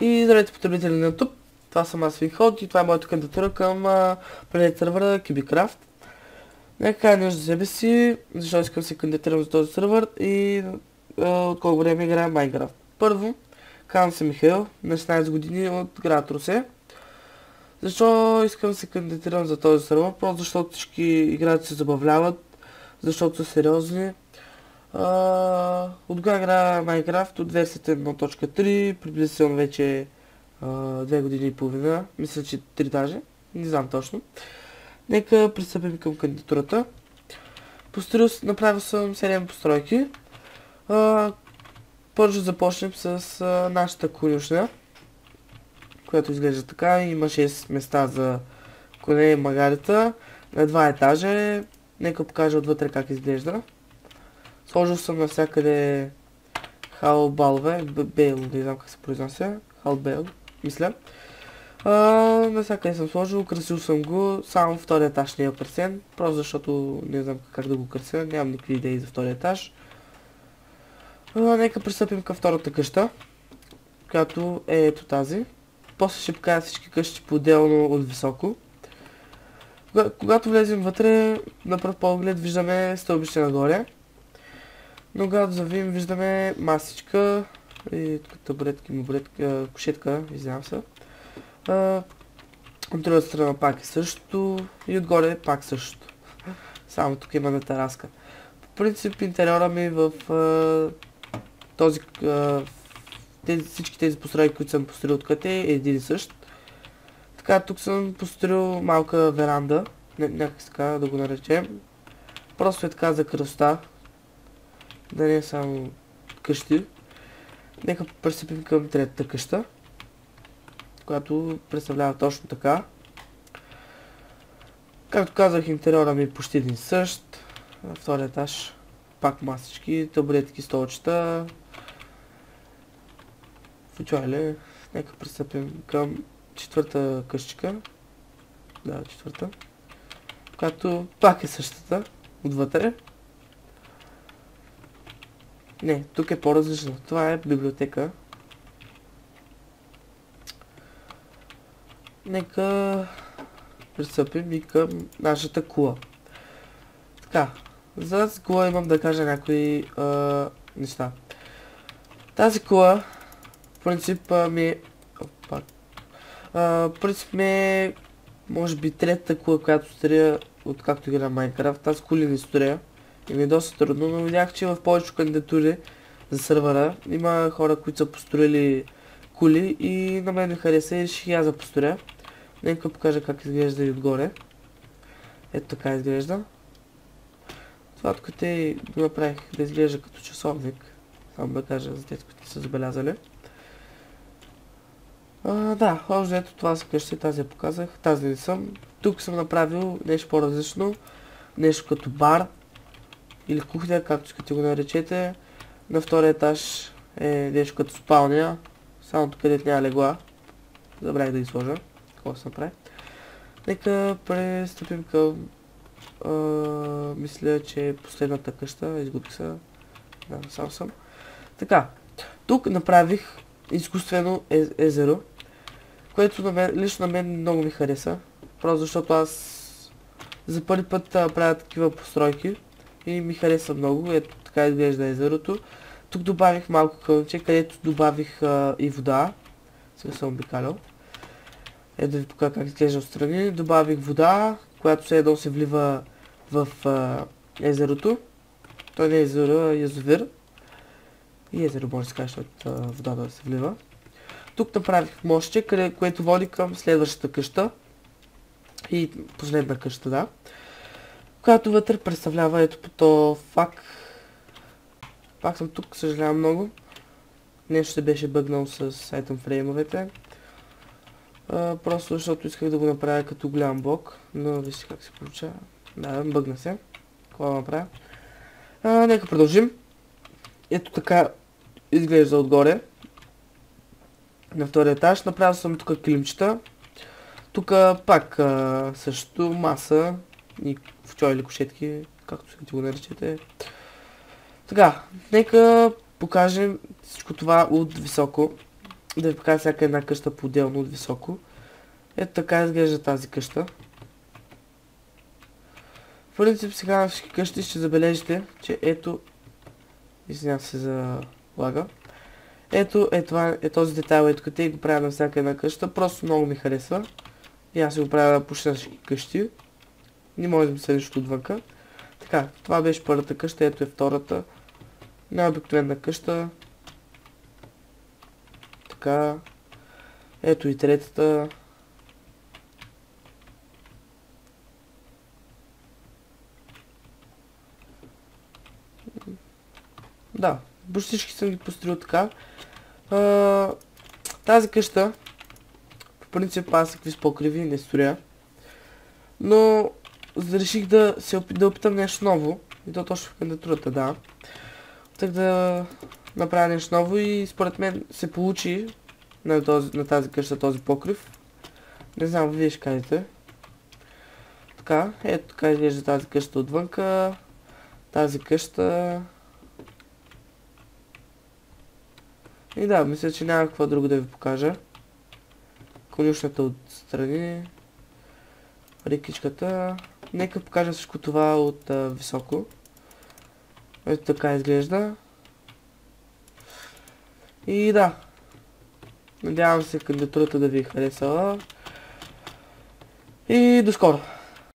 И здравейте, потребители на YouTube, това съм аз Винход и това е моята кандидатура към предет сървъра KubiCraft. Нека кажа нещо за себе си, защо искам да се кандидатирам за този сървър и от колко време играя Minecraft. Първо, казвам се Михаил, на 16 години от град Русе. Защо искам да се кандидатирам за този сървър? Просто защото всички играчи се забавляват, защото са сериозни. От кога играя Minecraft? От версията 1.3, приблизително вече 2 години и половина, мисля, че 3 даже, не знам точно. Нека пристъпим към кандидатурата. Направил съм 7 постройки. Първо ще започнем с нашата конюшня, която изглежда така. Има 6 места за коне и магарета на 2 етажа. Нека покажа отвътре как изглежда. Сложил съм навсякъде халбалове, бейл, не знам как се произнася, халбейл, мисля. Навсякъде съм сложил, украсил съм го, само втория етаж не е украсен, просто защото не знам как да го крася, нямам никакви идеи за втория етаж. Нека пристъпим към втората къща, която е ето тази. После ще покажа всички къщи по-отделно от високо. Когато влезем вътре, на пръв поглед виждаме стълбище нагоре. Но когато завим, виждаме масичка и табуретки, кушетка, извинявам се. От другата страна пак е същото и отгоре пак същото. Само тук има на тераска. По принцип интериора ми в всички тези постройки, които съм построил откъде е един и същ. Така, тук съм построил малка веранда, някак така да го наречем. Просто е така за красота. Да не е само къщи. Нека пристъпим към третата къща, която представлява точно така. Както казах, интериора ми е почти един същ. Втория етаж пак масички, табуретки, столчета. Фучуайле. Нека пристъпим към четвърта къщичка. Да, четвърта. Която пак е същата отвътре. Не, тук е по-различно. Това е библиотека. Нека пристъпим и към нашата кула. Така, за тази кула имам да кажа някои неща. Тази кула, в принцип ми е, може би третата кула, която строя откакто играя Minecraft. Тази кула не строя. И ми е доста трудно, но видях, че в повечето кандидатури за сървъра има хора, които са построили кули и на мен ми хареса и реших аз да построя. Нека покажа как изглежда и отгоре. Ето така изглежда. Това тук те го направих да изглежда като часовник. Само да кажа за тези, които са забелязали. Да, общо ето това са къщи, тази я показах, тази не съм. Тук съм направил нещо по-различно, нещо като бар. Или кухня, както искате го наречете. На втория етаж е нещо като спалня. Само тук където няма легла. Забравих да ги сложа. Какво се направи. Нека пристъпим към... мисля, че е последната къща. Изгубих се. Да, сам съм. Така. Тук направих изкуствено езеро. Което лично на мен много ми хареса. Просто защото аз за първи път правя такива постройки. И ми хареса много, ето така изглежда езерото. Тук добавих малко кълнче, където добавих и вода. Сега съм обикалял. Ето ви покажа как изглежда отстрани. Добавих вода, която едно се влива в езерото. Той не е езеро, а язовир. И езеро може да се каже, защото водата да се влива. Тук направих мостче, което води към следващата къща. И последна къща, да. Която вътре представлява ето по то фак. Пак съм тук, съжалявам много. Нещо се беше бъгнал с item фреймовете. Просто защото исках да го направя като голям блок. Но вижте как се получава. Да, бъгна се. Какво да направя? Нека продължим. Ето така изглежда отгоре. На втория етаж. Направил съм тук килимчета. Тук пак също маса. И фучо или кушетки, както искате го наричате. Така, нека покажем всичко това от високо. да ви покажа всяка една къща по-отделно от високо. Ето така изглежда тази къща. В принцип сега на всички къщи ще забележите, че ето... Извинявам се за лага. Ето този детайл, ето къде го правя на всяка една къща. Просто много ми харесва. И аз си го правя на почти на всички къщи. Не може да ми се нещо отвънка. Така, това беше първата къща, ето е втората. Най-обикновена къща. Така. Ето и третата. Да, почти всички съм ги построил така. Тази къща, по принцип аз какви с покриви не строя. Но реших да опитам нещо ново. И то точно в кандидатурата, да. Так да направя нещо ново и според мен се получи на тази къща този покрив. Не знам, вие ще кажете. Така, ето така изглежда тази къща отвънка. Тази къща... И да, мисля, че няма какво друго да ви покажа. Конюшната отстрани. Рекичката. Нека покажа всичко това от високо. Ето така изглежда. И да. Надявам се кандидатурата да ви е харесала. И до скоро!